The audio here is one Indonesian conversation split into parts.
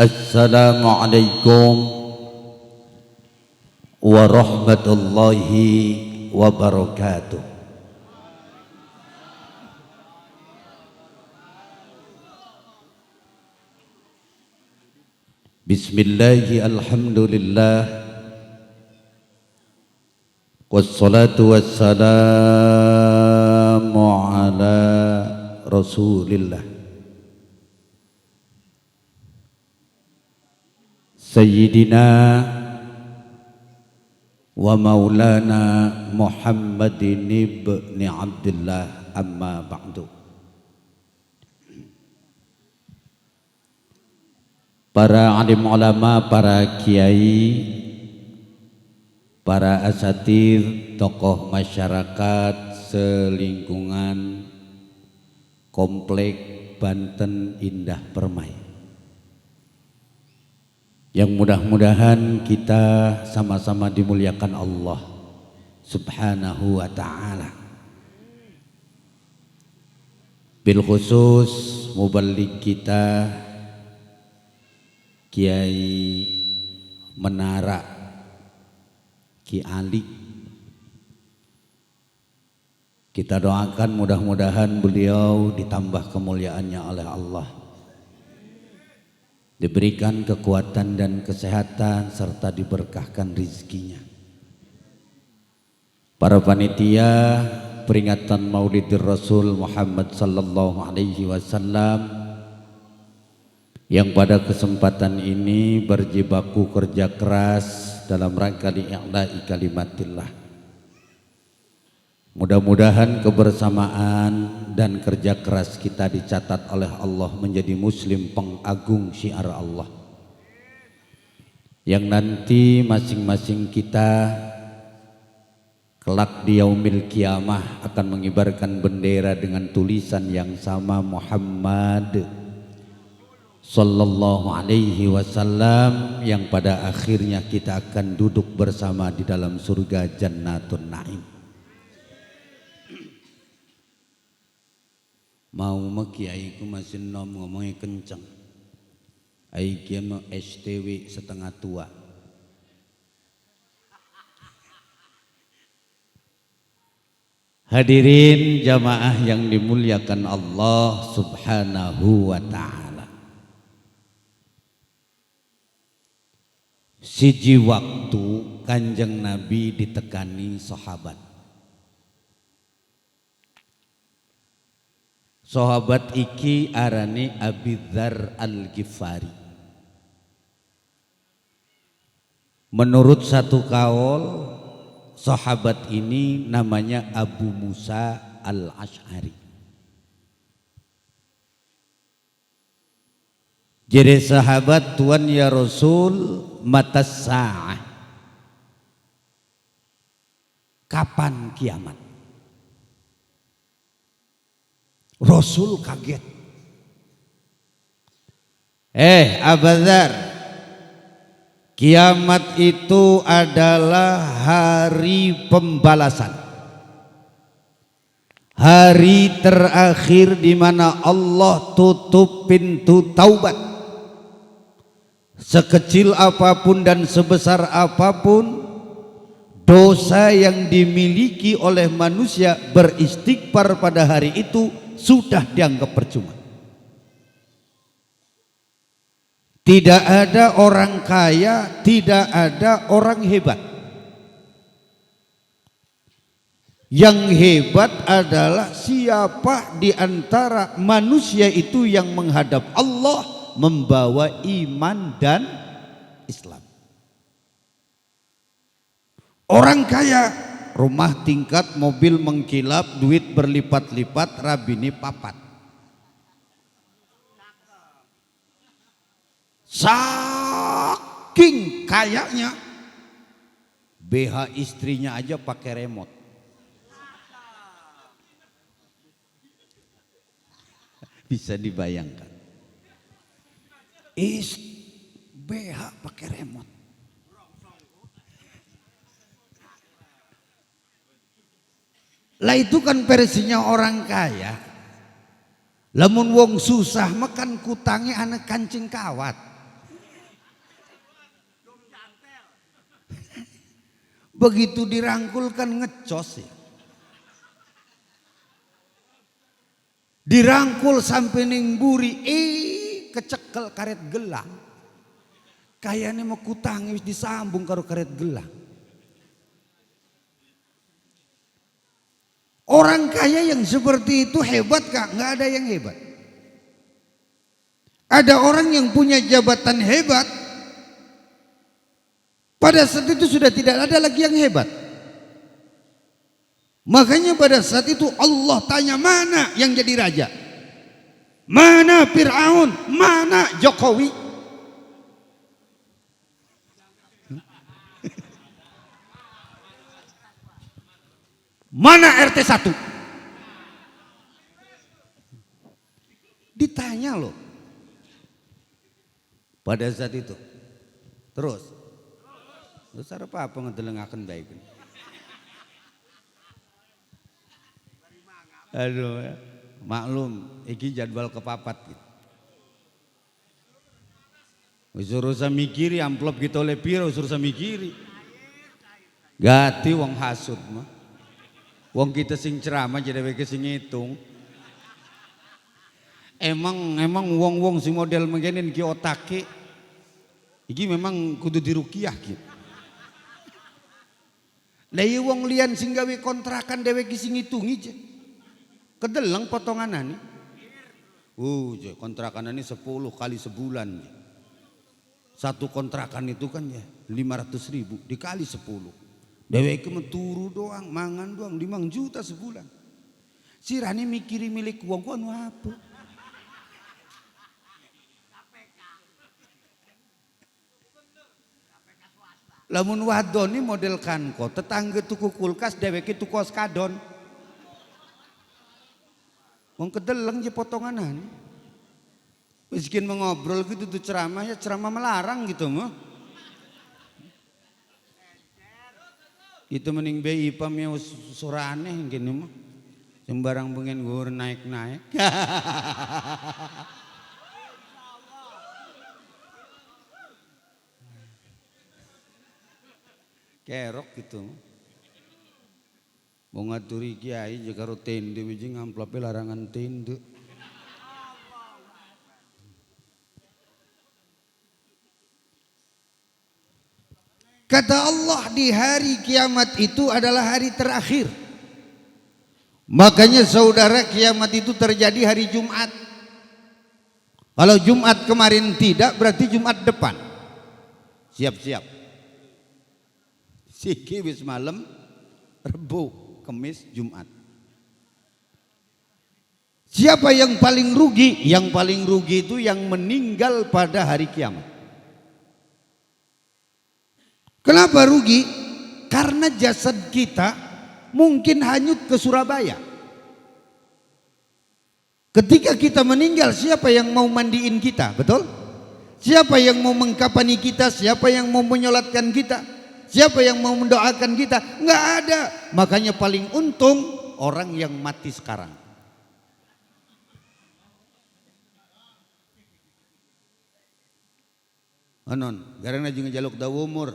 Assalamualaikum warahmatullahi wabarakatuh. Bismillahi alhamdulillah wassalatu wassalamu ala rasulillah Sayyidina wa maulana Muhammadin ibn Abdullah, amma ba'du. Para alim ulama, para kiai, para asatir, tokoh masyarakat selingkungan Komplek Banten Indah Permai, yang mudah-mudahan kita sama-sama dimuliakan Allah Subhanahu wa ta'ala. Bil khusus muballigh kita Kiai Menara Ki Ali, kita doakan mudah-mudahan beliau ditambah kemuliaannya oleh Allah, diberikan kekuatan dan kesehatan serta diberkahkan rizkinya. Para panitia peringatan Maulidir Rasul Muhammad sallallahu alaihi wasallam yang pada kesempatan ini berjibaku kerja keras dalam rangka li'i'la'i kalimatillah. Mudah-mudahan kebersamaan dan kerja keras kita dicatat oleh Allah menjadi muslim pengagung syiar Allah, yang nanti masing-masing kita kelak di yaumil kiamah akan mengibarkan bendera dengan tulisan yang sama, Muhammad sallallahu alaihi wasallam, yang pada akhirnya kita akan duduk bersama di dalam surga Jannatun Naim. Mau kiai ku masih nom ngomongnya kenceng, ai kiai mau STW setengah tua. Hadirin jamaah yang dimuliakan Allah Subhanahu wa ta'ala. Siji waktu Kanjeng Nabi ditekani sahabat. Sahabat iki arane Abi Dzar Al-Ghifari. Menurut satu kaul, sahabat ini namanya Abu Musa Al-Asy'ari. Jadi sahabat, Tuhan ya Rasul, matas sa'ah, kapan kiamat? Rasul kaget. Abu Dzar, kiamat itu adalah hari pembalasan, hari terakhir di mana Allah tutup pintu taubat. Sekecil apapun dan sebesar apapun dosa yang dimiliki oleh manusia, beristighfar pada hari itu sudah dianggap percuma. Tidak ada orang kaya, tidak ada orang hebat. Yang hebat adalah siapa di antara manusia itu yang menghadap Allah membawa iman dan Islam. Orang kaya, rumah tingkat, mobil mengkilap, duit berlipat-lipat, rabini papat. Saking kayanya, BH istrinya aja pakai remote. Bisa dibayangkan. BH pakai remote. Lah itu kan versinya orang kaya. Lamun wong susah makan kutange anak kancing kawat. Begitu dirangkulkan ngecos ya. Dirangkul sampai ning buri, kecekel karet gelang. Kayaknya mau kutangi wis disambung karo karet gelang. Orang kaya yang seperti itu hebat kak? Nggak ada yang hebat. Ada orang yang punya jabatan hebat, pada saat itu sudah tidak ada lagi yang hebat. Makanya pada saat itu Allah tanya, mana yang jadi raja? Mana Fir'aun? Mana Jokowi? Mana RT 1? Ditanya loh. Pada saat itu. Terus apa ngedelengaken baik. Aduh ya. Maklum, iki jadwal kepapat gitu. Wis urusan mikiri amplop kita oleh pira urusan mikiri. Gati wong hasud mah. Wong kita sing ceramah jadi we sing ngitung. Emang wong-wong si model mengene iki otake iki memang kudu dirukiah gitu. Lah iya wong lian sing gawe kontrakan dhewe ki sing ngitungi je. Kedeleng potonganan. Je kontrakan ini 10 kali sebulan. Satu kontrakan itu kan ya 500.000 dikali 10. Dhewe ki meturu doang, mangan doang 5 juta sebulan. Sirane mikiri milik wong ku anu apa? Lamun wadon ini model kanko, tetangga tuku kulkas, deweki tuku oskadon. Wong kedeleng je potonganan. Miskin mengobrol gitu tuh ceramah ya ceramah melarang gitu mah. Itu mending BI pam ya surah aneh gini mah. Sembarang pengen gue naik-naik. Kerok gitu. Mau ngaturi kiai juga karo tende wijing amplope larangan tende. Kata Allah di hari kiamat itu adalah hari terakhir. Makanya saudara kiamat itu terjadi hari Jumat. Kalau Jumat kemarin tidak berarti Jumat depan. Siap-siap. Siki wis malam, Rebo, Kemis, Jumat. Siapa yang paling rugi? Yang paling rugi itu yang meninggal pada hari kiamat. Kenapa rugi? Karena jasad kita mungkin hanyut ke Surabaya. Ketika kita meninggal, siapa yang mau mandiin kita? Betul? Siapa yang mau mengkapani kita? Siapa yang mau menyolatkan kita? Siapa yang mau mendoakan kita? Enggak ada. Makanya paling untung orang yang mati sekarang. Anon, garang aja ngejaluk dawa umur.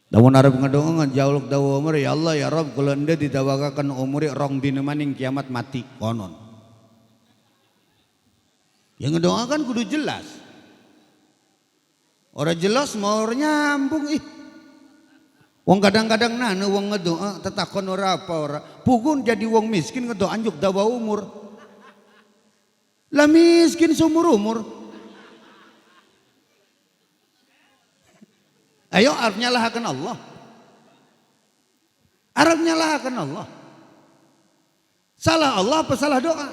Dawan Arab ngedoa ngejaluk dawa umur, ya Allah ya Rabb kalau anda didawakakan umuri rong dina maning kiamat mati. Konon. Yang ngedoakan kudu jelas. Orang jelas mau nyambung ih. Wong kadang-kadang nana wong ngedoa tetakon ora apa ora. Pukun jadi wong miskin ngedoa anjuk dawa umur. Lah miskin seumur umur. Ayo Arab nyalahkan Allah. Arab nyalahkan Allah. Salah Allah apa salah doa?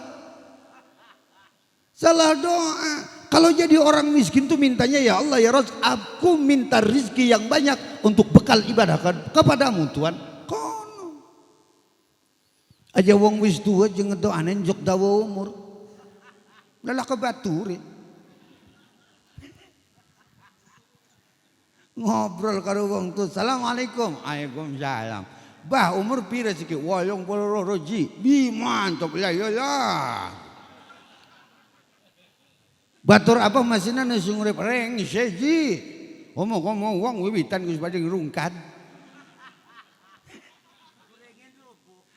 Salah doa. Kalau jadi orang miskin tuh mintanya ya Allah ya Rabb, aku minta rizki yang banyak untuk bekal ibadah kepadamu Tuhan. Kono. Aja wong wis tua jeung ngedoanen jok dawa umur. Lelah kebaturi. Ngobrol karo wong tuh, Assalamualaikum. Waalaikumsalam. Bah umur pira siki? 82 ji. Bi mantap ya ya ya. Batur apa masina nasi ngurep reng seji. Ngomong-ngomong wong wiwitan geus badhe ngrungkad.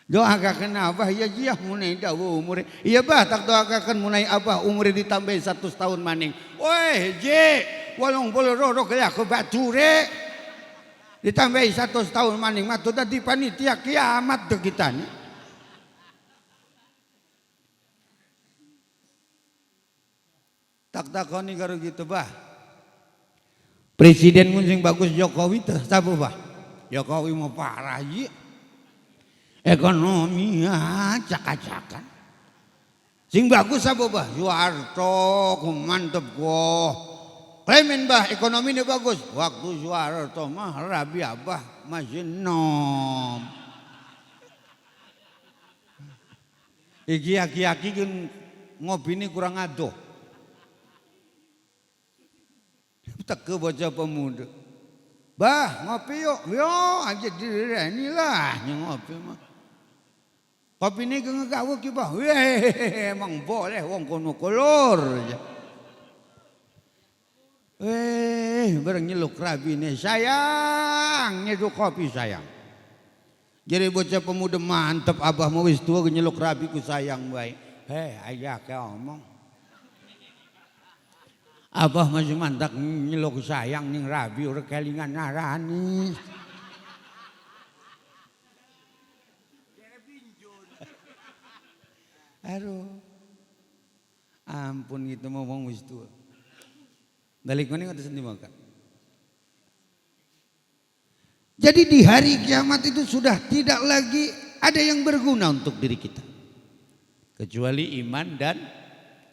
Doakan abah ya jiah munai dawu umur. Iya bah tak doakan munai abah umur ditambah 100 tahun maning. Woi je, walong bolo roro kaya aku bature. Ditambah 100 tahun maning matu tadi panitia kiamat tuh kita nih. Tak takoni karo gitu bah. Presiden muncing bagus Jokowi tuh sabu bah. Jokowi mau parah ji. Ekonomi acak-acakan. Sing bagus apa bah? Soeharto mantep kok. Klemen bah ekonomi ini bagus. Waktu Soeharto mah rabi abah masih nom. Iki aki-aki kan ngopi ini kurang adoh. Teke bocah pemuda. Bah ngopi yuk. Yo aja direni lah ngopi mah. Kopi ini ngegawa ki bah. Weh, emang boleh wong kono kolor. Bareng nyeluk rabi nih sayang, nyeduk kopi sayang. Jadi bocah pemuda mantep abah mau wis tua nyeluk rabi ku sayang baik. Ayah kayak omong. Abah masih mantap nyeluk sayang ning rabi ora kelingan narani. Aduh. Ampun gitu mau wong wis tua. Balik mana kata sendiri makan. Jadi di hari kiamat itu sudah tidak lagi ada yang berguna untuk diri kita. Kecuali iman dan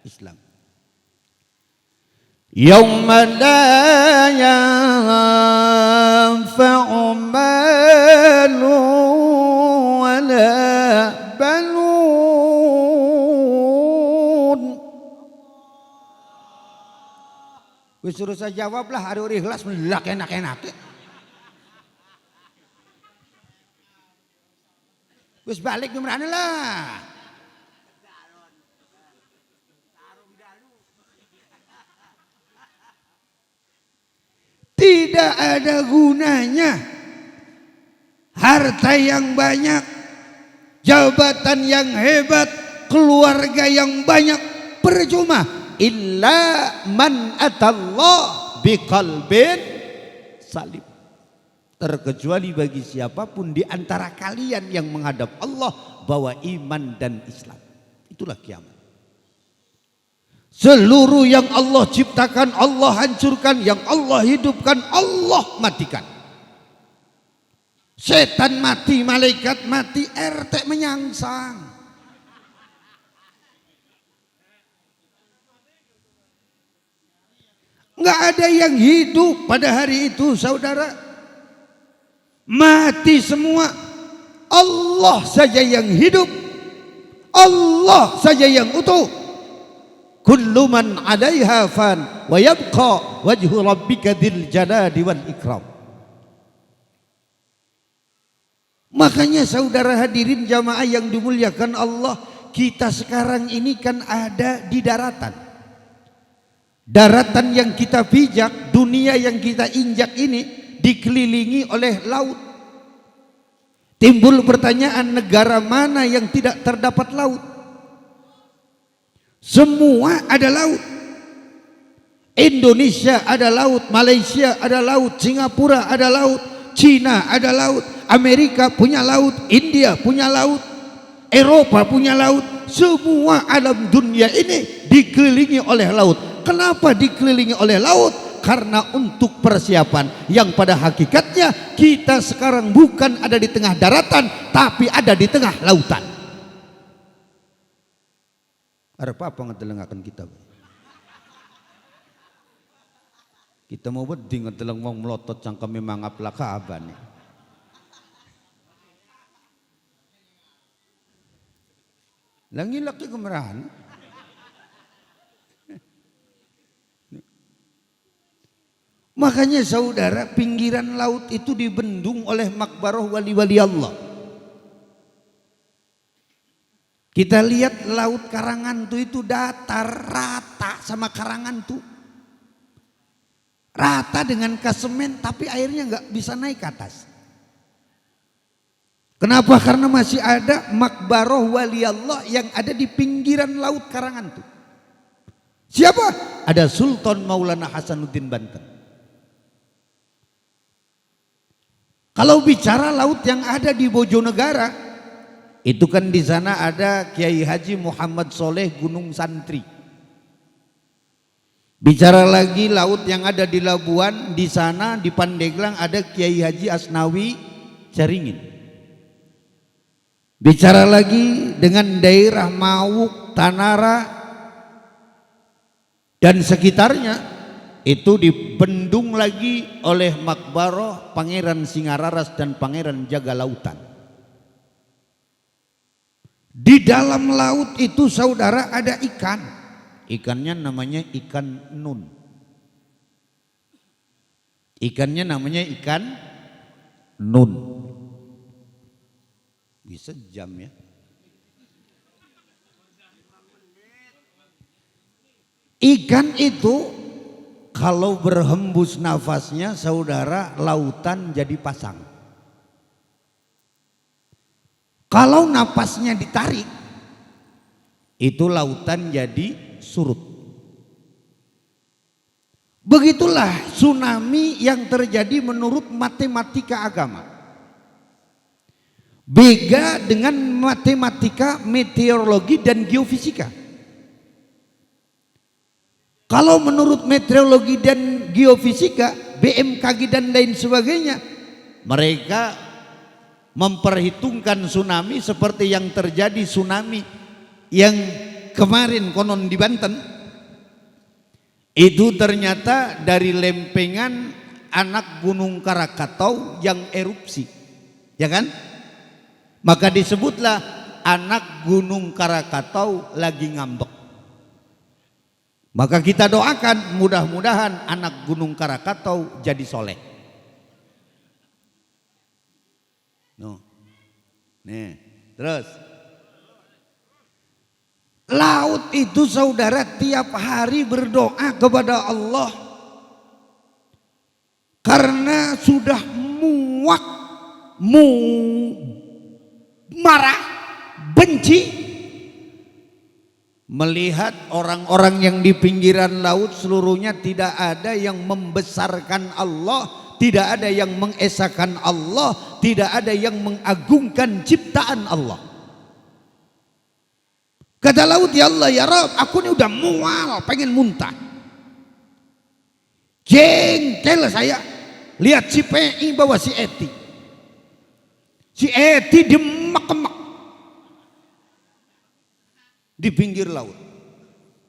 Islam. Yauma la yanfa'u malu wala banun. Wis suruh saya jawab lah hari ikhlas melak enak-enak. Wis balik gimana lah. Tidak ada gunanya harta yang banyak, jabatan yang hebat, keluarga yang banyak, percuma. Illa man atallah biqalbin salim. Terkecuali bagi siapapun di antara kalian yang menghadap Allah bawa iman dan Islam. Itulah kiamat. Seluruh yang Allah ciptakan, Allah hancurkan, yang Allah hidupkan, Allah matikan. Setan mati, malaikat mati, RT menyangsang. Enggak ada yang hidup pada hari itu, saudara. Mati semua. Allah saja yang hidup. Allah saja yang utuh. Kullu man 'alaiha fan wa yabqa wajhu rabbika dzil jalali wal ikram. Makanya saudara hadirin jamaah yang dimuliakan Allah, kita sekarang ini kan ada di daratan. Daratan yang kita pijak, dunia yang kita injak ini dikelilingi oleh laut. Timbul pertanyaan, negara mana yang tidak terdapat laut? Semua ada laut. Indonesia ada laut, Malaysia ada laut, Singapura ada laut, Cina ada laut, Amerika punya laut, India punya laut, Eropa punya laut. Semua alam dunia ini dikelilingi oleh laut. Kenapa dikelilingi oleh laut? Karena untuk persiapan yang pada hakikatnya kita sekarang bukan ada di tengah daratan, tapi ada di tengah lautan. Ada apa ngedelengakan kita? Kita mau beding ngedeleng wong melotot cangkeme mangap lakaban. Langi laki kemerahan. Makanya saudara, pinggiran laut itu dibendung oleh makbaroh wali-wali Allah. Kita lihat laut Karangantu itu datar, rata sama Karangantu. Rata dengan kasemen, tapi airnya nggak bisa naik ke atas. Kenapa? Karena masih ada makbaroh wali Allah yang ada di pinggiran laut Karangan tuh. Siapa? Ada Sultan Maulana Hasanuddin Banten. Kalau bicara laut yang ada di Bojonegara, itu kan di sana ada Kiai Haji Muhammad Soleh Gunung Santri. Bicara lagi laut yang ada di Labuan, di sana di Pandeglang ada Kiai Haji Asnawi Caringin. Bicara lagi dengan daerah Mawuk, Tanara dan sekitarnya, itu dibendung lagi oleh makbaroh Pangeran Singararas dan Pangeran Jaga Lautan. Di dalam laut itu saudara ada ikan. Ikannya namanya ikan nun. Ikannya namanya ikan nun. Bisa jam ya. Ikan itu kalau berhembus nafasnya saudara, lautan jadi pasang. Kalau napasnya ditarik, itu lautan jadi surut. Begitulah tsunami yang terjadi menurut matematika agama. Beda dengan matematika meteorologi dan geofisika. Kalau menurut meteorologi dan geofisika, BMKG dan lain sebagainya, mereka memperhitungkan tsunami seperti yang terjadi tsunami yang kemarin konon di Banten. Itu ternyata dari lempengan anak Gunung Krakatau yang erupsi, ya kan? Maka disebutlah anak Gunung Krakatau lagi ngambek. Maka kita doakan mudah-mudahan anak Gunung Krakatau jadi soleh. Nih, terus. Laut itu saudara tiap hari berdoa kepada Allah. Karena sudah muak, marah, benci melihat orang-orang yang di pinggiran laut seluruhnya tidak ada yang membesarkan Allah, tidak ada yang mengesahkan Allah, tidak ada yang mengagungkan ciptaan Allah. Kata laut, ya Allah ya Rabb, aku ini udah mual, pengen muntah. Jengkel saya lihat si PI bawa si Eti. Si Eti demek-demek di pinggir laut.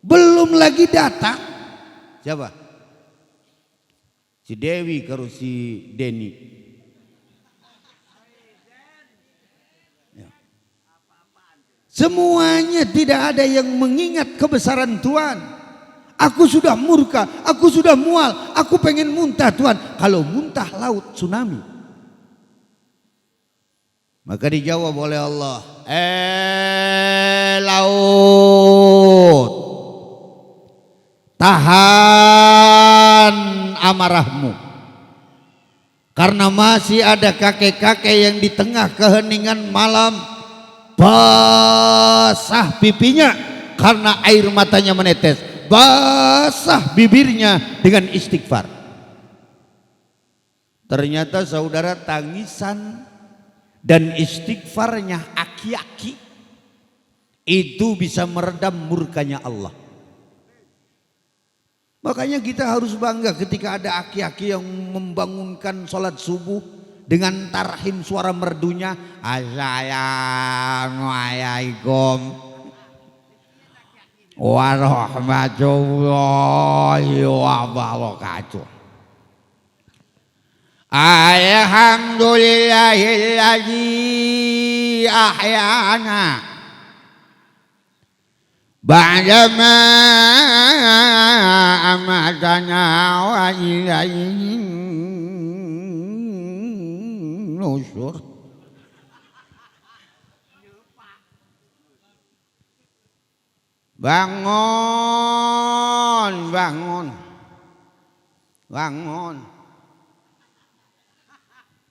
Belum lagi datang siapa? Si Dewi karo si Deni. Ya. Semuanya tidak ada yang mengingat kebesaran Tuhan. Aku sudah murka, aku sudah mual, aku pengen muntah Tuhan. Kalau muntah laut tsunami. Maka dijawab oleh Allah, laut, tahan amarahmu. Karena masih ada kakek-kakek yang di tengah keheningan malam basah pipinya karena air matanya menetes, basah bibirnya dengan istighfar. Ternyata saudara tangisan dan istighfarnya aki-aki itu bisa meredam murkanya Allah. Makanya kita harus bangga ketika ada aki-aki yang membangunkan sholat subuh dengan tarhim suara merdunya, assalamualaikum warahmatullahi wabarakatuh. Alhamdulillahilladzi ahyana ba'dama amatana wa ilaihi nusyur. Bangun, bangun, bangun.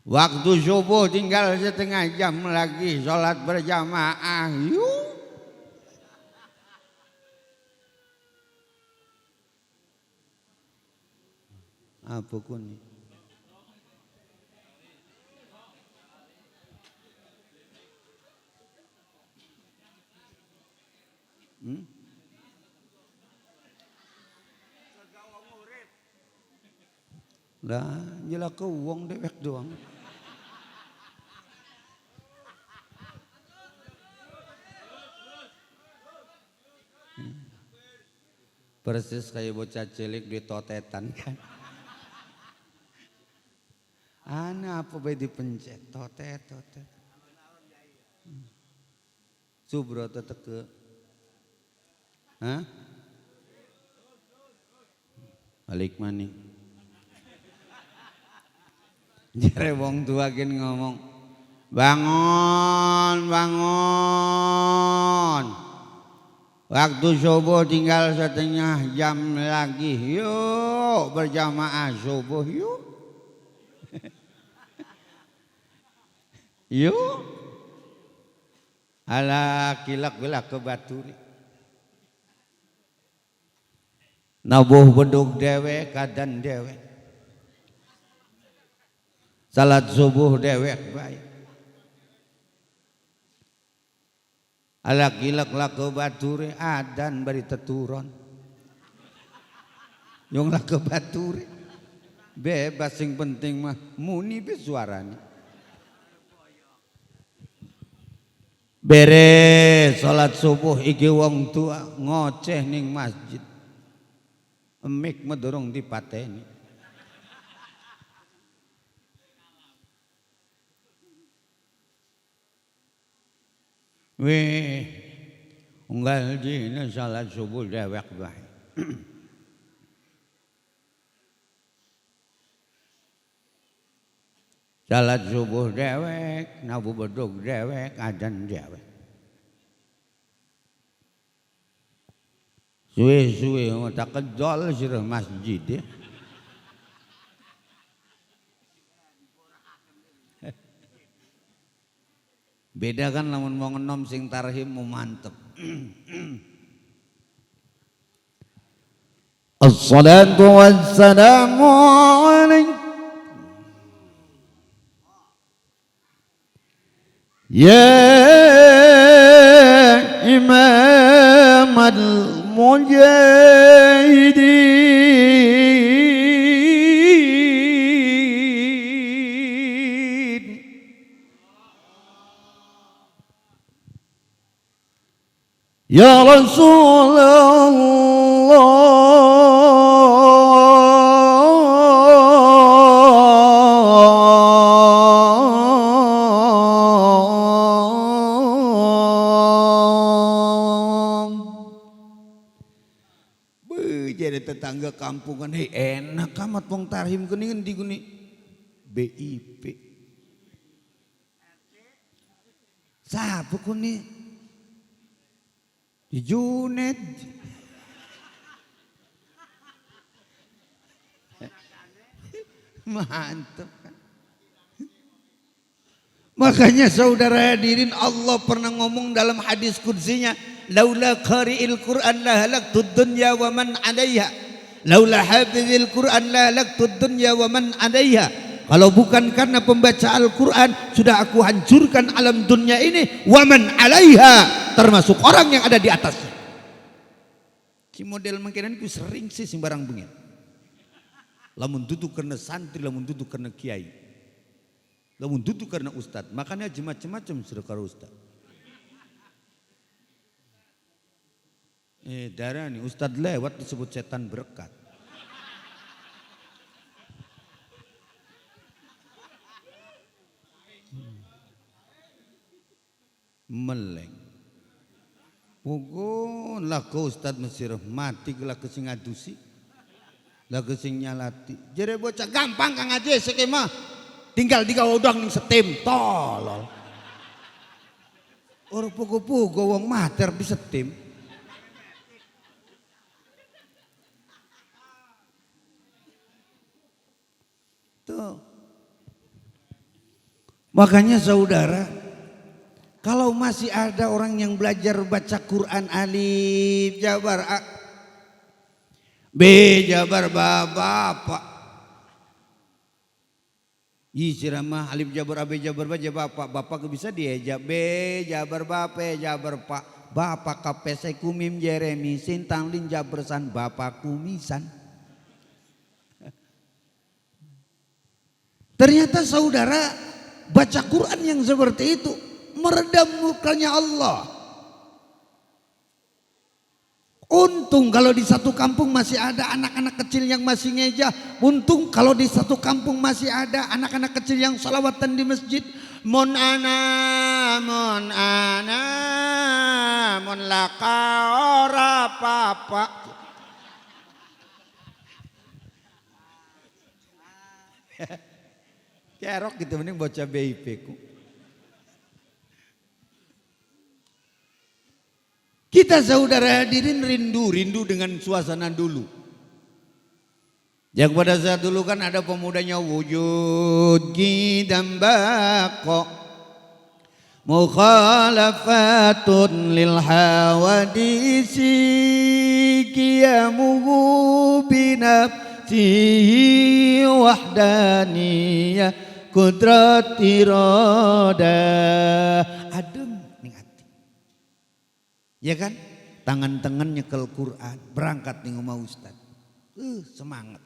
Waktu subuh tinggal setengah jam lagi, sholat berjamaah. Yuk. Apa kuni? Lah, jelas ke uang dewek doang. Persis kayak bocah cilik di totetan kan. Ana apa bae dipencet totet. Subro teteke. Hah? Balik maning. Jare wong tua gen ngomong, bangun. Waktu subuh tinggal setengah jam lagi. Yuk berjamaah subuh yuk. Yuk. Ala kilak bilak ke baturi. Nabuh bedug dewek kadan dewek. Salat subuh dewek baik. Ala kilak lake baturi adan bari teturon. Yung lake baturi bebas sing penting mah muni be suaranya. Beres salat subuh iki wong tua ngoceh ning masjid. Emik mah dorong dipateni. Weh, unggal dina salat subuh dewek bae. Salat subuh dewek, nabu bedug dewek, adzan dewek. Suwe-suwe tak kedol sirah masjid ya. Beda kan lamun mau ngenom sing tarhim mau mantep. Assalatu wassalamu alaik ya imam al-mujahidin. Ya Rasulullah jadi tetangga kampungan enak amat wong tarhim keningan di guni BIP siapa kuni di Junet mantap kan? Makanya saudara hadirin Allah pernah ngomong dalam hadis kudzinya laula qari'il Qur'an la halaktud dunya wa man 'alayha laula hafizil Qur'an la halaktud dunya wa man 'alayha. Kalau bukan karena pembaca Al-Quran sudah aku hancurkan alam dunia ini wa man 'alaiha termasuk orang yang ada di atasnya. Si model mangkenan ku sering sih sembarang bengen. Lamun duduk karena santri, lamun duduk karena kiai, lamun duduk karena ustad, makanya macam-macam sudah karo ustad. Darah nih ustad lewat disebut setan berkat. Meleng. Pukul lah ke ustad Mesir mati lah ke sing adusi, lah ke sing nyalati. Jadi bocah gampang kang aja sekema, tinggal digawodang ning setim tolol. Orang pugu-pugu wong mater di setim. Tuh. Makanya saudara, kalau masih ada orang yang belajar baca Quran alif jabar A, B jabar bapak, Sirama alif jabar A B jabar bapak, bapak bisa diejak B jabar bapak jabar pak, bapak kapesai kumim Jeremy sintang lin jabersan bapak kumisan. Ternyata saudara, baca Quran yang seperti itu meredam murkanya Allah. Untung kalau di satu kampung masih ada anak-anak kecil yang masih ngeja. Untung kalau di satu kampung masih ada anak-anak kecil yang salawatan di masjid. Mon ana mon laka ora papa. Kerok gitu mending bocah BIP ku. Kita saudara hadirin rindu dengan suasana dulu. Yang pada saat dulu kan ada pemudanya wujud gidam bako mukhalafatun lil hawadisi qiyamuhu binafsihi wahdaniyah kudrat iroda. Adem ning hati. Ya kan? Tangan-tangan nyekel Quran, berangkat ning omah ustaz. Semangat.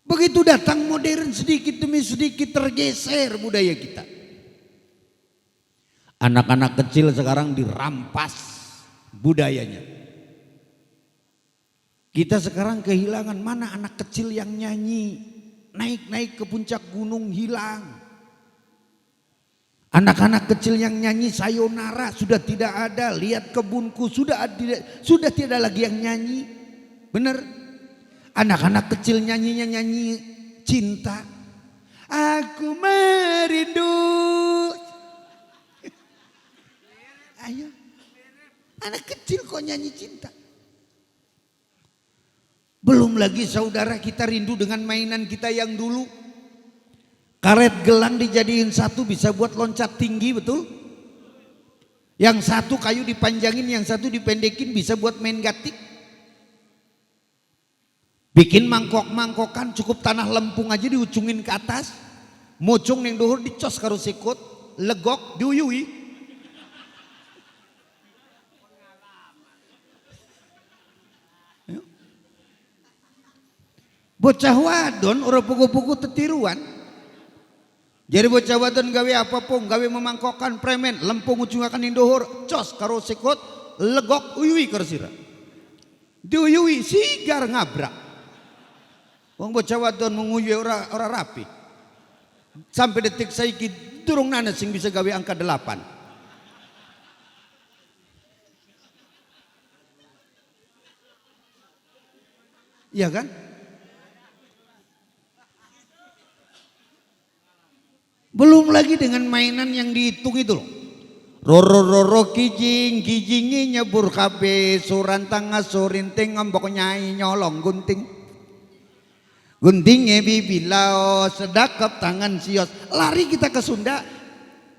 Begitu datang modern sedikit demi sedikit tergeser budaya kita. Anak-anak kecil sekarang dirampas budayanya. Kita sekarang kehilangan mana anak kecil yang nyanyi. Naik-naik ke puncak gunung hilang. Anak-anak kecil yang nyanyi sayonara sudah tidak ada. Lihat kebunku sudah tidak lagi yang nyanyi. Benar? Anak-anak kecil nyanyinya nyanyi cinta. Aku merindu. Ayo. Anak kecil kok nyanyi cinta. Belum lagi saudara kita rindu dengan mainan kita yang dulu. Karet gelang dijadiin satu bisa buat loncat tinggi, betul? Yang satu kayu dipanjangin, yang satu dipendekin bisa buat main gatik. Bikin mangkok-mangkokan cukup tanah lempung aja diucungin ke atas. Mocong yang dohur dicos karo sikut, legok diuyui. Bocah wadon ora pugu-pugu tetiruan. Jadi bocah wadon gawe apapun, gawe memangkokan premen, lempung ujung akan indohur, cos karo sikut, legok uyui karo sira. Diuyui sigar ngabrak. Wong bocah wadon menguyui ora rapi. Sampai detik saiki durung nana sing bisa gawe angka 8. Iya kan? Belum lagi dengan mainan yang dihitung itu loh. Roro kijingi nyebur kabe surantang ngasurinting ngambok nyai nyolong gunting. Guntingnya bibilao sedakap tangan sios. Lari kita ke Sunda.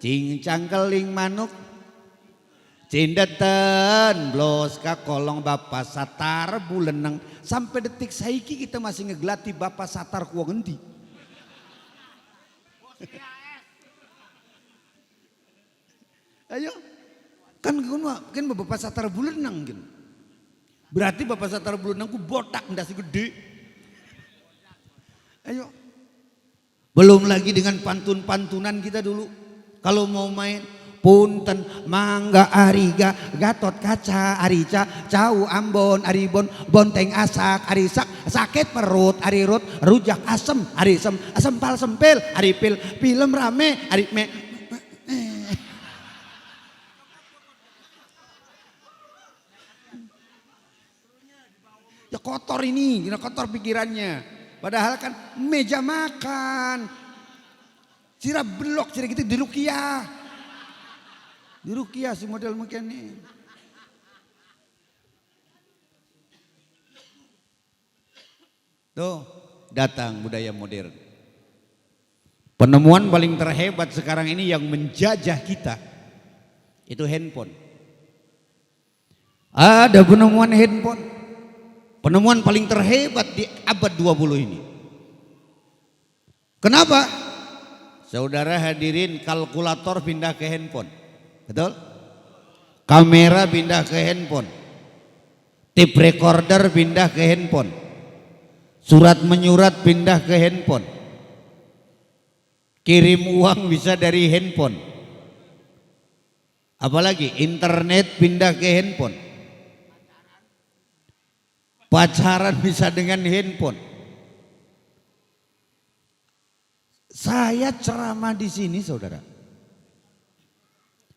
Cincang keling manuk. Cindetan blos ka kolong bapak satar buleneng. Sampai detik saiki kita masih ngegelati bapak satar kuwa ngendi. Ayo, kan bapak satar bulenang gitu. Berarti bapak satar bulenang ku botak ndasi gede. Ayo. Belum lagi dengan pantun-pantunan kita dulu. Kalau mau main punten mangga ariga gatot kaca arica cau ambon aribon bonteng asak arisak sakit perut arirut rujak asem arisem sempal sempil aripil film rame arime. Ya kotor ini, kotor pikirannya. Padahal kan meja makan. Cira belok, cira gitu di rukiah. Di rukiah si model mungkin ini. Tuh, datang budaya modern. Penemuan paling terhebat sekarang ini yang menjajah kita itu handphone. Ada penemuan handphone. Penemuan paling terhebat di abad 20 ini. Kenapa? Saudara hadirin, kalkulator pindah ke handphone. Betul? Kamera pindah ke handphone. Tape recorder pindah ke handphone. Surat menyurat pindah ke handphone. Kirim uang bisa dari handphone. Apalagi internet pindah ke handphone. Pacaran bisa dengan handphone. Saya ceramah di sini, saudara.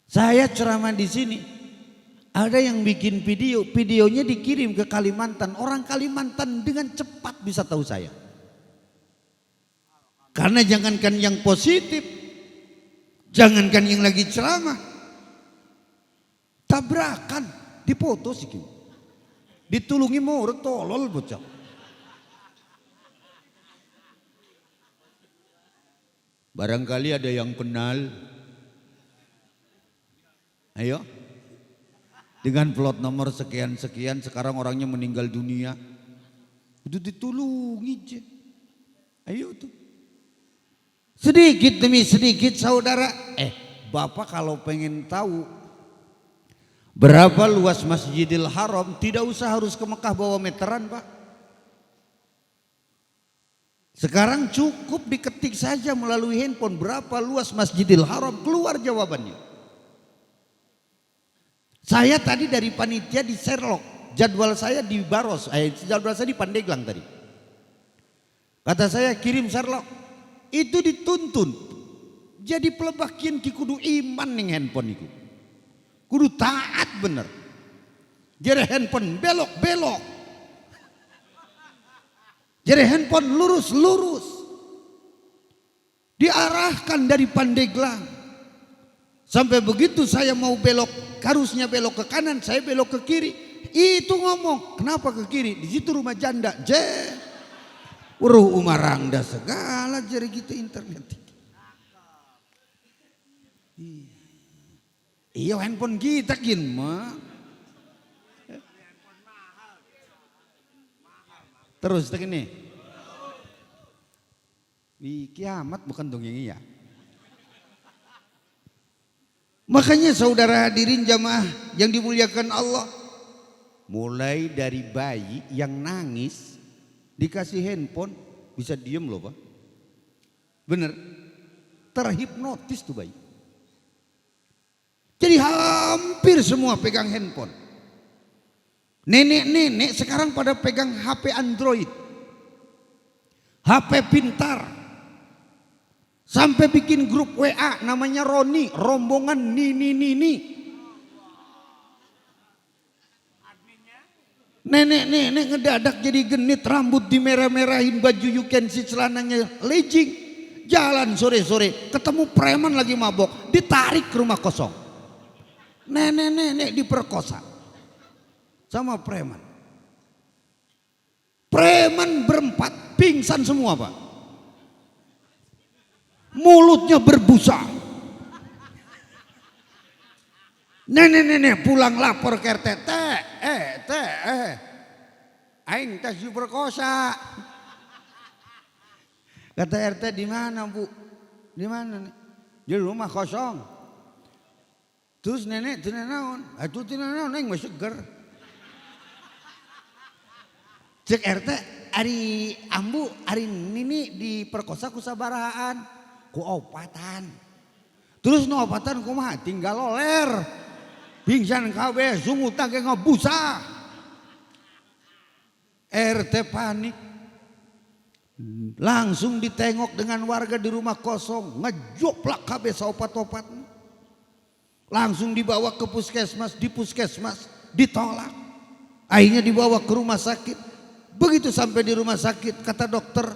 Saya ceramah di sini. Ada yang bikin video, videonya dikirim ke Kalimantan. Orang Kalimantan dengan cepat bisa tahu saya. Karena jangankan yang positif, jangankan yang lagi ceramah, tabrakan, dipoto sih. Ditulungi mau tolol bocah. Barangkali ada yang kenal. Ayo. Dengan plot nomor sekian-sekian sekarang orangnya meninggal dunia. Itu ditulungi aja. Ayo tuh. Sedikit demi sedikit saudara. Bapak kalau pengen tahu berapa luas Masjidil Haram, tidak usah harus ke Mekah bawa meteran, Pak. Sekarang cukup diketik saja melalui handphone berapa luas Masjidil Haram, keluar jawabannya. Saya tadi dari panitia di Sherlock, jadwal saya di Baros, jadwal saya di Pandeglang tadi. Kata saya kirim Sherlock. Itu dituntun jadi pelebakian ki kudu iman ning handphone itu, kudu taat bener. Jadi handphone belok-belok, jadi handphone lurus-lurus, diarahkan dari Pandeglang. Sampai begitu saya mau belok, harusnya belok ke kanan, saya belok ke kiri. Itu ngomong, kenapa ke kiri? Di situ rumah janda. Umarangda segala jadi gitu internet. Iya handphone kita kin mah. Terus begini. Kiamat bukan dongeng iya. Makanya saudara hadirin jamaah yang dimuliakan Allah, mulai dari bayi yang nangis dikasih handphone bisa diem loh Pak. Bener, terhipnotis tuh bayi. Jadi hampir semua pegang handphone. Nenek-nenek sekarang pada pegang HP Android, HP pintar. Sampai bikin grup WA namanya Roni, rombongan Nini. Nenek-nenek ngedadak jadi genit, rambut dimerah-merahin, baju you can see, celananya legging. Jalan sore-sore, ketemu preman lagi mabok, ditarik ke rumah kosong. Nenek-nenek diperkosa sama preman. Preman berempat, pingsan semua Pak. Mulutnya berbusa. Nenek-nenek pulang lapor ke RT. Aing tas diperkosa. Kata RT, di mana Bu? Di mana nih? Di rumah kosong. Terus nenek tina naon? Atuh tina naon aing mah seger. Cek RT, ari ambu, ari nini diperkosa ku sabarahaan, ku opatan. Terus no opatan kumaha? Tinggal loler. Pingsan kabeh, sungutan ge ngabusa. RT panik. Langsung ditengok dengan warga di rumah kosong, ngejoplak kabeh saopat-opat. Langsung dibawa ke puskesmas, di puskesmas ditolak. Akhirnya dibawa ke rumah sakit. Begitu sampai di rumah sakit, kata dokter,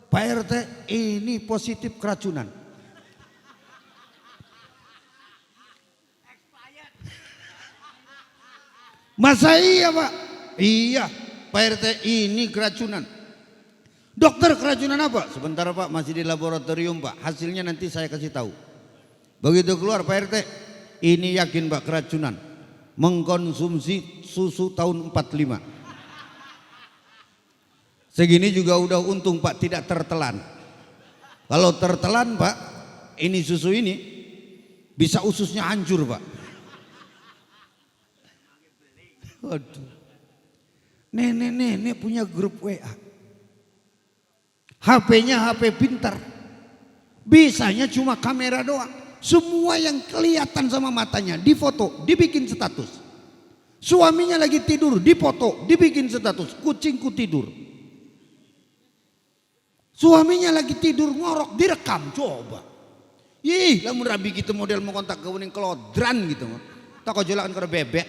Pak RT ini positif keracunan. Masa iya Pak? Iya Pak RT ini keracunan. Dokter keracunan apa? Sebentar Pak, masih di laboratorium Pak. Hasilnya nanti saya kasih tahu. Begitu keluar Pak RT, ini yakin Pak keracunan. Mengkonsumsi susu tahun 45. Segini juga udah untung Pak, tidak tertelan. Kalau tertelan Pak, ini susu ini bisa ususnya hancur Pak. Waduh. Nenek punya grup WA. HP-nya HP pintar. Bisanya cuma kamera doang. Semua yang kelihatan sama matanya difoto, dibikin status. Suaminya lagi tidur, dipoto, dibikin status. Kucingku tidur. Suaminya lagi tidur ngorok, direkam. Coba. Ih, lamun rabi gitu model mau kontak ke uning kelodran gitu. Tak kau jolakan ke bebek.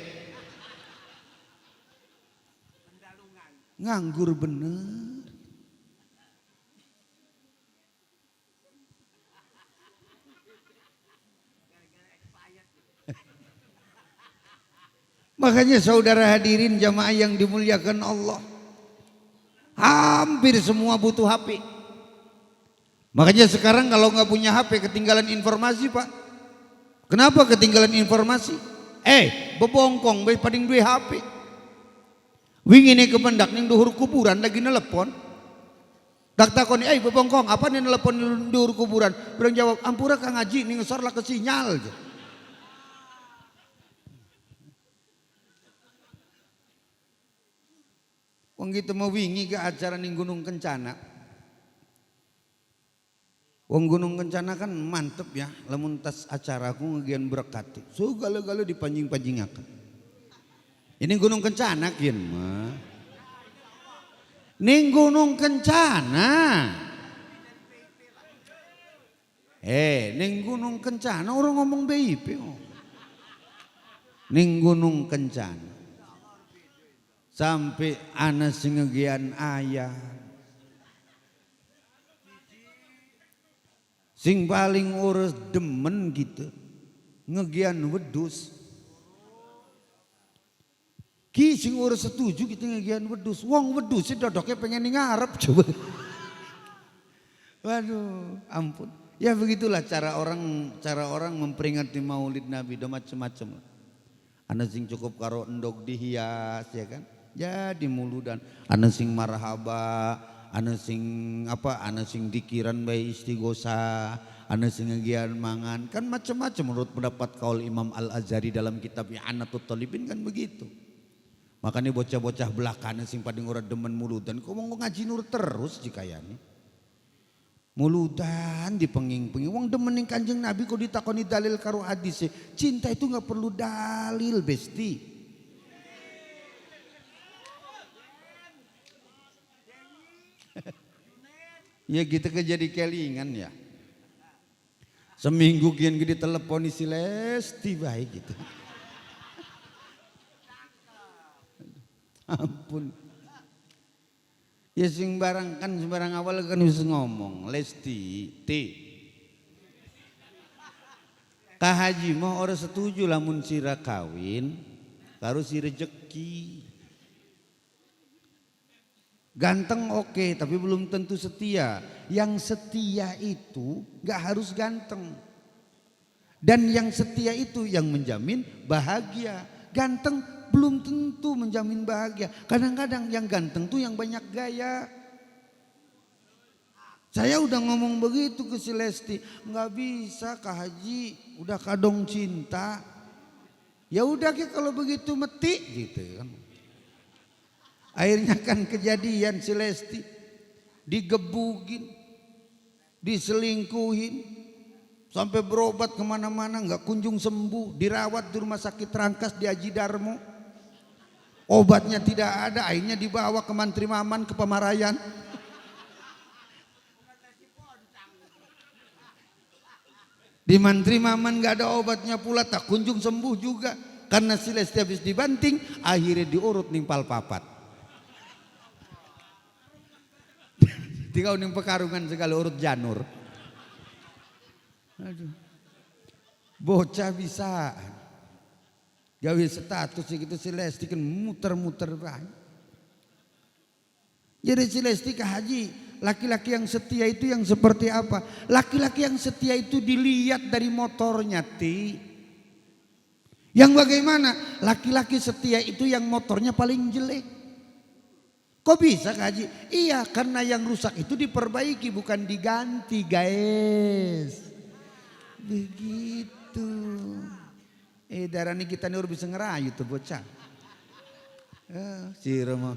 Nganggur bener. Makanya saudara hadirin jamaah yang dimuliakan Allah, hampir semua butuh HP. Makanya sekarang kalau nggak punya HP ketinggalan informasi Pak. Kenapa ketinggalan informasi? Bebongkong paling duwe HP. Wingi ini kemendak ning duhur kuburan lagi nelepon. Dak takoni, bebongkong apa nih nelepon ning duhur kuburan? Berang jawab, ampura Kang Haji ning ngesor lah ke sinyal. Wong kita mau wingi ke acara ning Gunung Kencana. Wong Gunung Kencana kan mantep ya, lamun tas acara aku ngegian berkati. So galo-galo dipanjing-panjingakan. Ini Gunung Kencana kian mah. Ning Gunung Kencana. Ning Gunung Kencana orang ngomong BIP. Ning Gunung Kencana. Sampai ana sing ngegian ayah. Sing paling urus demen gitu. Ngegian wedus. Ki sing urus setuju kita ngegian wedus. Wong wedus sih dodoknya pengen ngarep coba. Waduh, ampun. Ya begitulah cara orang memperingati Maulid Nabi, do macam-macam. Ana sing cukup karo endog dihias ya kan. Jadi muludan, ana sing marhaba, ana sing dikiran bae istighosa, ana sing ngegian mangan, kan macam-macam menurut pendapat kaul Imam Al-Azhari dalam kitab I'anatul Talibin kan begitu. Makanya bocah-bocah belakang sing paling ora demen muludan, kok mau ngaji nur terus jikayani. Muludan dipenging-penging, wong demen ning Kanjeng Nabi kok ditakoni dalil karo hadis. Cinta itu nggak perlu dalil, besti. Ya gitu kejadi kelingan ya. Seminggu kian gede teleponi si Lesti baik gitu. Ampun. Ya sing barang kan sembarang awal kan bisa ngomong Lesti T. Kak Haji mau orang setuju lamun sira kawin karo si rejeki. Ganteng oke, tapi belum tentu setia. Yang setia itu gak harus ganteng. Dan yang setia itu yang menjamin bahagia. Ganteng belum tentu menjamin bahagia. Kadang-kadang yang ganteng tuh yang banyak gaya. Saya udah ngomong begitu ke si Lesti. Gak bisa Kak Haji, udah kadong cinta. Ya udah kalau begitu meti gitu kan. Akhirnya kan kejadian si Lesti digebugin, diselingkuhin, sampai berobat kemana-mana nggak kunjung sembuh, dirawat di rumah sakit Rangkas di Aji Darmo, obatnya tidak ada, akhirnya dibawa ke Mantri Maman ke Pamarayan. Di Mantri Maman nggak ada obatnya pula, tak kunjung sembuh juga, karena si Lesti habis dibanting, akhirnya diurut nimpal papat. Tiga uning pekarungan segala urut janur. Aduh. Bocah bisa. Gawe status gitu si Lesti kan muter-muter banyak. Jadi si Lesti Kak Haji laki-laki yang setia itu yang seperti apa? Laki-laki yang setia itu dilihat dari motornya, Ti. Yang bagaimana? Laki-laki setia itu yang motornya paling jelek. Kok bisa Haji? Iya, karena yang rusak itu diperbaiki bukan diganti, guys. Begitu. Darani kita nih bisa ngerayu tuh bocah. Si Rama.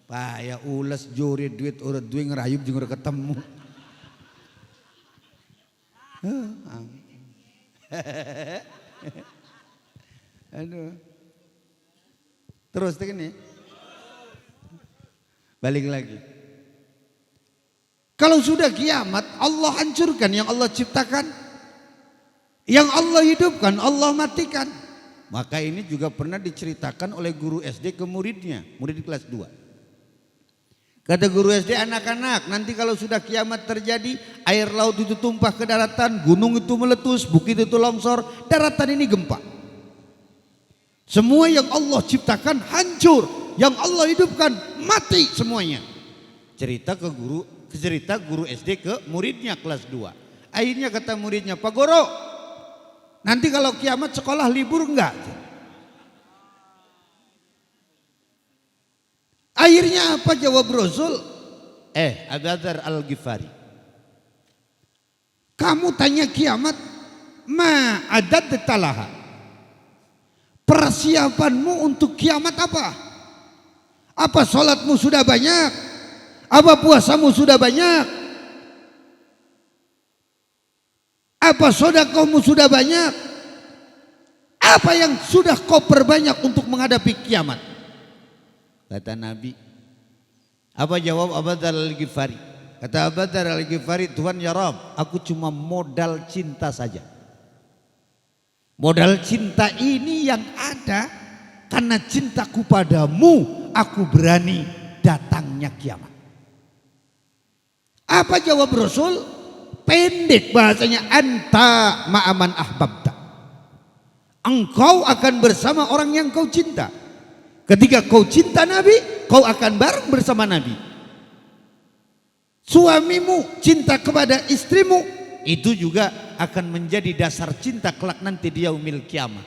Paya ulas juri duit urut duit ngerayu jeung ketemu. Aduh. Terus begini. Balik lagi. Kalau sudah kiamat, Allah hancurkan yang Allah ciptakan. Yang Allah hidupkan, Allah matikan. Maka ini juga pernah diceritakan oleh guru SD ke muridnya, murid kelas 2. Kata guru SD, anak-anak, nanti kalau sudah kiamat terjadi, air laut itu tumpah ke daratan, gunung itu meletus, bukit itu longsor, daratan ini gempa. Semua yang Allah ciptakan hancur, yang Allah hidupkan mati semuanya. Cerita guru SD ke muridnya kelas 2. Akhirnya kata muridnya, Pak Guru, nanti kalau kiamat sekolah libur enggak? Akhirnya apa jawab Rasul? Abu Dzar Al-Ghifari. Kamu tanya kiamat, ma adat talaha. Persiapanmu untuk kiamat apa? Apa sholatmu sudah banyak? Apa puasamu sudah banyak? Apa sedekahmu sudah banyak? Apa yang sudah kau perbanyak untuk menghadapi kiamat? Kata Nabi. Apa jawab Abu Dzar Al-Ghifari? Kata Abu Dzar Al-Ghifari, Tuhan ya Rabb, aku cuma modal cinta saja. Modal cinta ini yang ada karena cintaku padamu, aku berani datangnya kiamat. Apa jawab Rasul? Pendek bahasanya, anta ma'aman ahbabta. Engkau akan bersama orang yang kau cinta. Ketika kau cinta Nabi, kau akan bareng bersama Nabi. Suamimu cinta kepada istrimu, itu juga akan menjadi dasar cinta kelak nanti di yaumil kiamat.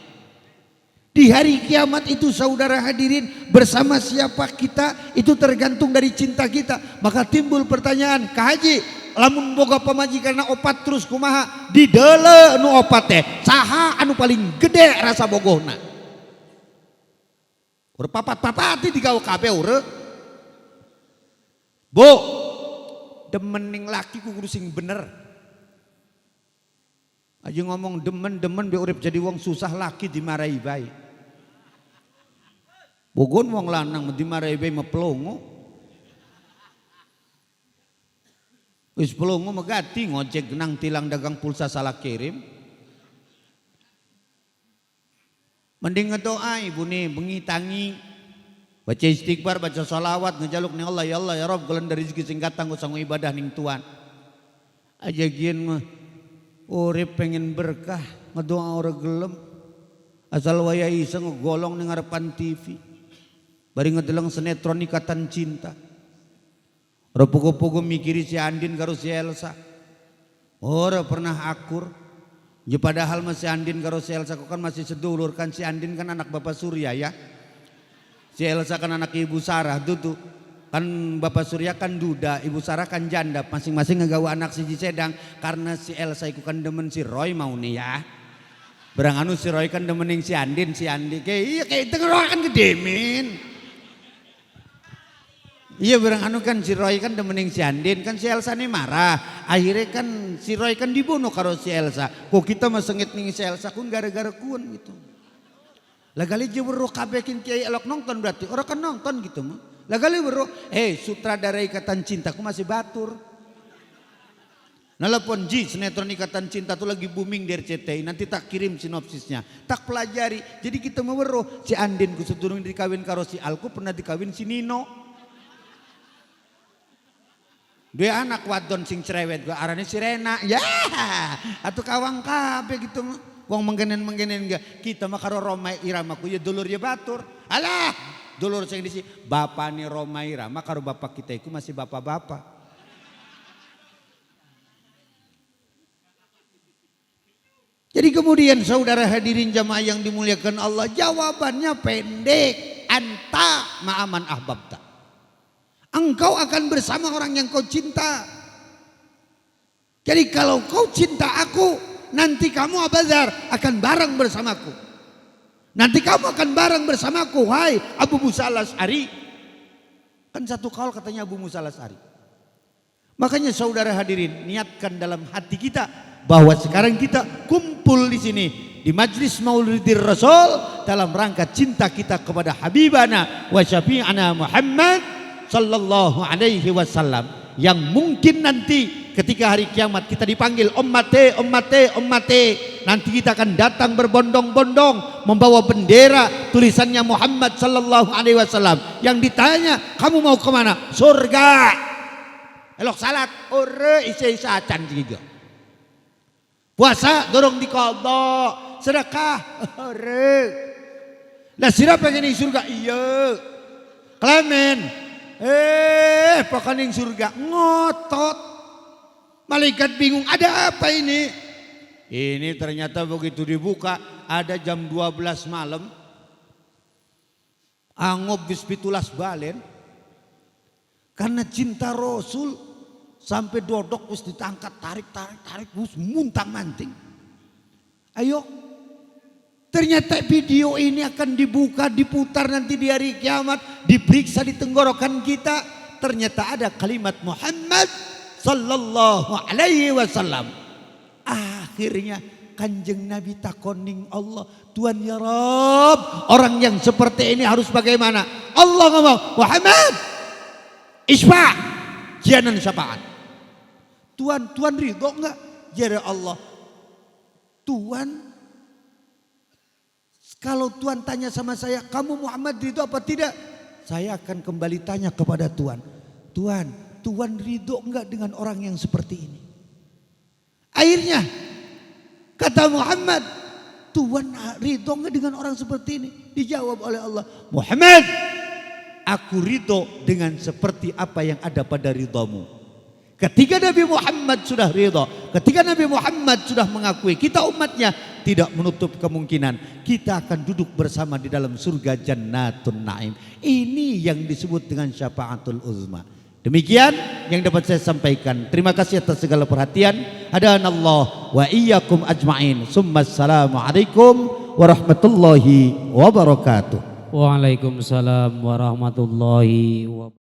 Di hari kiamat itu saudara hadirin, bersama siapa kita itu tergantung dari cinta kita. Maka timbul pertanyaan, Kak Haji, lamun boga pamajikan opat terus kumaha didele nu opat teh saha anu paling gede rasa bogohna? Urang papat-papati digawe kabeh urang. Bu, demening laki ku kudu sing bener. Aja ngomong demen biar urip jadi wong susah laki dimarahi bae. Bogon wong lanang dimarahi bae meplongo. Wis pelongo megati ngojek genang tilang dagang pulsa salah kirim. Mending ngedoa ibu nih bengi tangi. Baca istighfar, baca salawat, ngejaluk ning Allah, ya Allah ya Rabb geuleun dari rezeki sing katang sanggo ibadah ning Tuhan. Aja gieun mah urip pengen berkah, ngedoa ora gelem. Asal waya isa ngegolong ning ngarepan TV. Bari ngedeleng sinetron Ikatan Cinta. Ora pogo-pogo mikiri si Andin karo si Elsa. Ora pernah akur. Ya padahal masih Andin karo si Elsa kok kan masih sedulur kan, si Andin kan anak Bapak Surya ya. Si Elsa kan anak Ibu Sarah tuh. Kan Bapak Surya kan duda, Ibu Sarah kan janda, masing-masing ngegawa anak siji sedang. Karena si Elsa iku kan demen si Roy mau nih ya. Berang anu si Roy kan demening si Andin kayak itu kan gedemin. Iya berang anu kan si Roy kan demening si Andin, kan si Elsa nih marah. Akhirnya kan si Roy kan dibunuh karo si Elsa. Kok kita mah sengit ning si Elsa kun gara-gara kun gitu. Lah kali jewero kabekin kiai elok nonton berarti orang kan nonton gitu mah. Lah kali weruh sutradara Ikatan Cinta ku masih batur. Nelpon Ji, sinetron Ikatan Cinta tuh lagi booming di RCTI, nanti tak kirim sinopsisnya, tak pelajari. Jadi kita mau weruh si Andin ku sedurung dikawin karo si Alku pernah dikawin si Nino. Dua anak wadon sing cerewet gua arane si Rena. Ya, atuh kawang kabeh gitu mah. Wong menggenen enggak. Kita mah karo Roma Irama ku ya dulur ya batur. Alah, dulur sing disi bapane Roma Irama karo bapak kita iku masih bapak-bapak. Jadi kemudian saudara hadirin jamaah yang dimuliakan Allah, jawabannya pendek. Anta ma'aman ahbabta. Engkau akan bersama orang yang kau cinta. Jadi kalau kau cinta aku, nanti kamu Abazar akan bareng bersamaku. Nanti kamu akan bareng bersamaku, hai Abu Musa al-Asy'ari. Kan satu kaul katanya Abu Musa al-Asy'ari. Makanya saudara hadirin, niatkan dalam hati kita bahwa sekarang kita kumpul di sini di majlis Maulidir Rasul dalam rangka cinta kita kepada Habibana wa Syafi'ana Muhammad sallallahu alaihi wasallam, yang mungkin nanti ketika hari kiamat kita dipanggil ummate, nanti kita akan datang berbondong-bondong membawa bendera tulisannya Muhammad sallallahu alaihi wasallam. Yang ditanya, kamu mau kemana? Surga. Elok salat ore isa acan juga. Puasa dorong diqadha, sedekah ore. Lah sira pengen ing surga? Iya. Klemen pokoknya ing surga ngotot. Malaikat bingung, ada apa ini? Ini ternyata begitu dibuka ada jam 12 malam. Angob bis pitulas balen. Karena cinta Rasul sampai dodok wis ditangkat, tarik wis muntang manting. Ayo. Ternyata video ini akan dibuka, diputar nanti di hari kiamat, diperiksa di tenggorokan kita. Ternyata ada kalimat Muhammad sallallahu alaihi wasallam. Akhirnya Kanjeng Nabi takoning Allah, Tuhan ya Rabb, orang yang seperti ini harus bagaimana? Allah ngomong, Muhammad isfa' jianan syafaat. Tuhan ridho enggak? Ya Allah, Tuhan, kalau Tuhan tanya sama saya, kamu Muhammad ridho apa tidak? Saya akan kembali tanya kepada Tuhan, Tuhan ridho enggak dengan orang yang seperti ini? Akhirnya kata Muhammad, Tuhan ridho enggak dengan orang seperti ini? Dijawab oleh Allah, Muhammad, aku ridho dengan seperti apa yang ada pada ridhamu. Ketika Nabi Muhammad sudah ridho, ketika Nabi Muhammad sudah mengakui kita umatnya, tidak menutup kemungkinan kita akan duduk bersama di dalam surga Jannatun Naim. Ini yang disebut dengan syafaatul uzma. Demikian yang dapat saya sampaikan. Terima kasih atas segala perhatian. Hadanallah wa iyyakum ajma'in. Assalamualaikum warahmatullahi wabarakatuh. Waalaikumsalam warahmatullahi wabarakatuh.